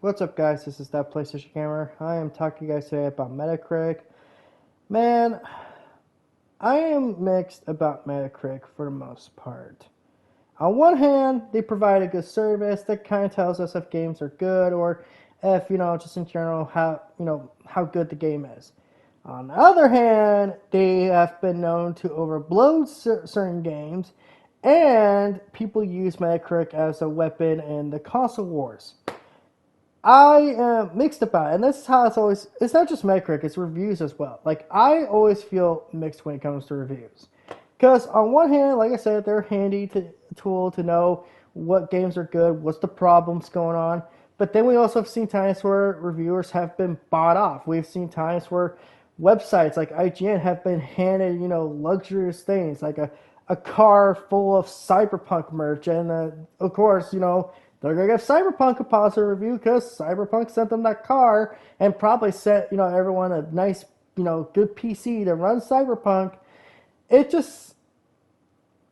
What's up, guys? This is that PlayStation Gamer. I am talking to you guys today about Metacritic. Man, I am mixed about Metacritic for the most part. On one hand, they provide a good service that kind of tells us if games are good or if, just in general, how good the game is. On the other hand, they have been known to overblow certain games, and people use Metacritic as a weapon in the console wars. I am mixed about it, and this is how it's always. It's not just Metacritic; it's reviews as well. Like I always feel mixed when it comes to reviews, because on one hand, like I said, they're a handy tool to know what games are good, what's the problems going on. But then we also have seen times where reviewers have been bought off. We've seen times where websites like IGN have been handed, luxurious things like a car full of cyberpunk merch, and of course, they're gonna give Cyberpunk a positive review because Cyberpunk sent them that car and probably sent everyone a nice good PC to run Cyberpunk. It just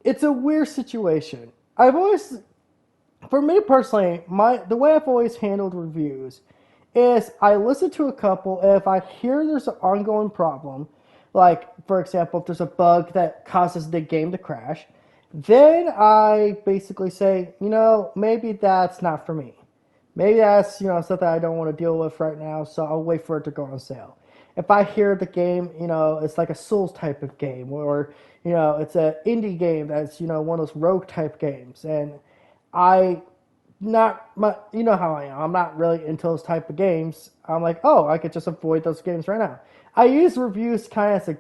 it's a weird situation. I've always, for me personally, the way I've always handled reviews is I listen to a couple, and if I hear there's an ongoing problem, like for example, if there's a bug that causes the game to crash, then I basically say, maybe that's not for me. Maybe that's, something I don't want to deal with right now, so I'll wait for it to go on sale. If I hear the game, it's like a Souls type of game, or, it's an indie game that's, one of those rogue type games, and I not my, you know how I am. I'm not really into those type of games. I'm like, oh, I could just avoid those games right now. I use reviews kind of as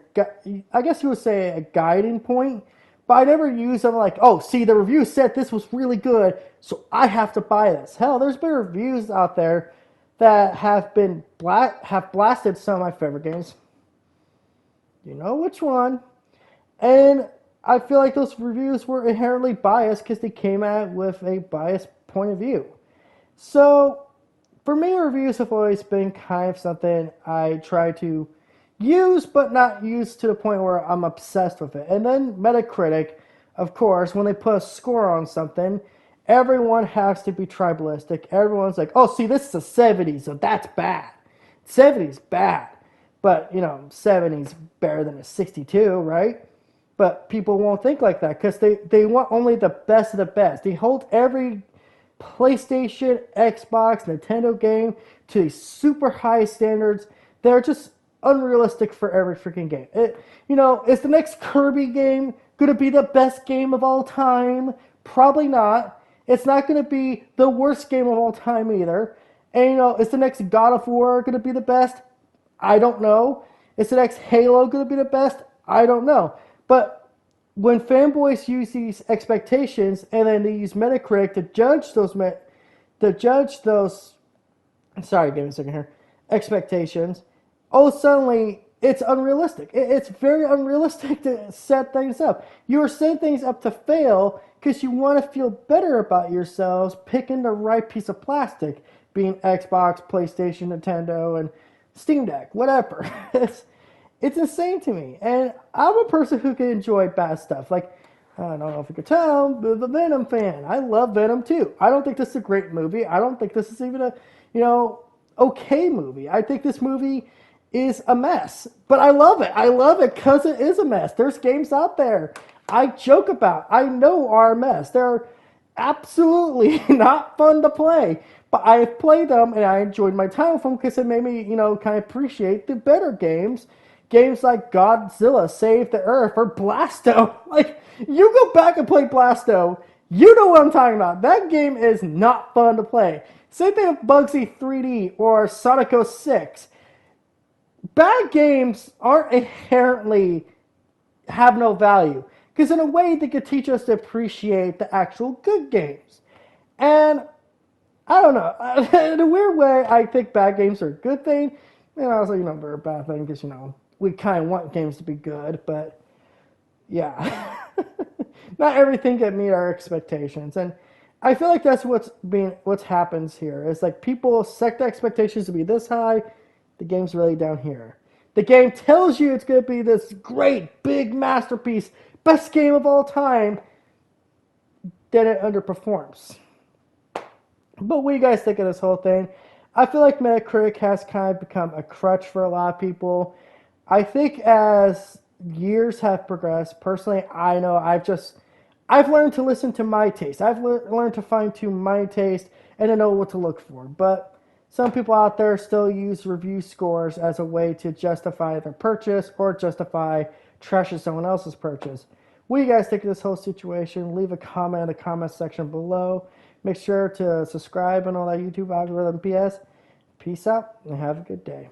I guess you would say a guiding point, but I never use them like, oh, see, the review said this was really good, so I have to buy this. Hell, there's been reviews out there that have blasted some of my favorite games. You know which one? And I feel like those reviews were inherently biased because they came at it with a biased point of view. So, for me, reviews have always been kind of something I try to use, but not use to the point where I'm obsessed with it. And then Metacritic, of course, when they put a score on something, everyone has to be tribalistic. Everyone's like, oh, see, this is a 70, so that's bad. 70's bad. But, 70's better than a 62, right? But people won't think like that because they want only the best of the best. They hold every PlayStation, Xbox, Nintendo game to these super high standards. They're just unrealistic for every freaking game. Is the next Kirby game going to be the best game of all time? Probably not. It's not going to be the worst game of all time either. And, is the next God of War going to be the best? I don't know. Is the next Halo going to be the best? I don't know. But when fanboys use these expectations and then they use Metacritic to judge those, sorry, give me a second here, expectations, oh, suddenly it's unrealistic. It's very unrealistic to set things up. You are setting things up to fail because you want to feel better about yourselves picking the right piece of plastic, being Xbox, PlayStation, Nintendo, and Steam Deck, whatever. It's insane to me. And I'm a person who can enjoy bad stuff. Like, I don't know if you could tell, I'm a Venom fan. I love Venom too. I don't think this is a great movie. I don't think this is even a, okay movie. I think this movie is a mess. But I love it. I love it because it is a mess. There's games out there I joke about, I know are a mess. They're absolutely not fun to play. But I've played them and I enjoyed my time with them because it made me, kind of appreciate the better games. Games like Godzilla Save the Earth or Blasto. Like, you go back and play Blasto, you know what I'm talking about. That game is not fun to play. Same thing with Bugsy 3D or Sonic 06. Bad games aren't inherently have no value. Because in a way, they could teach us to appreciate the actual good games. And I don't know. In a weird way, I think bad games are a good thing. And also, they're a bad thing because, we kind of want games to be good. But, yeah. Not everything can meet our expectations. And I feel like that's what's happens here. It's like people set the expectations to be this high. The game's really down here. The game tells you it's going to be this great, big masterpiece, best game of all time. Then it underperforms. But what do you guys think of this whole thing? I feel like Metacritic has kind of become a crutch for a lot of people. I think as years have progressed, personally, I know I've learned to listen to my taste. I've learned to fine tune my taste and to know what to look for. But some people out there still use review scores as a way to justify their purchase or justify trashing someone else's purchase. What do you guys think of this whole situation? Leave a comment in the comment section below. Make sure to subscribe and all that YouTube algorithm BS. Peace out and have a good day.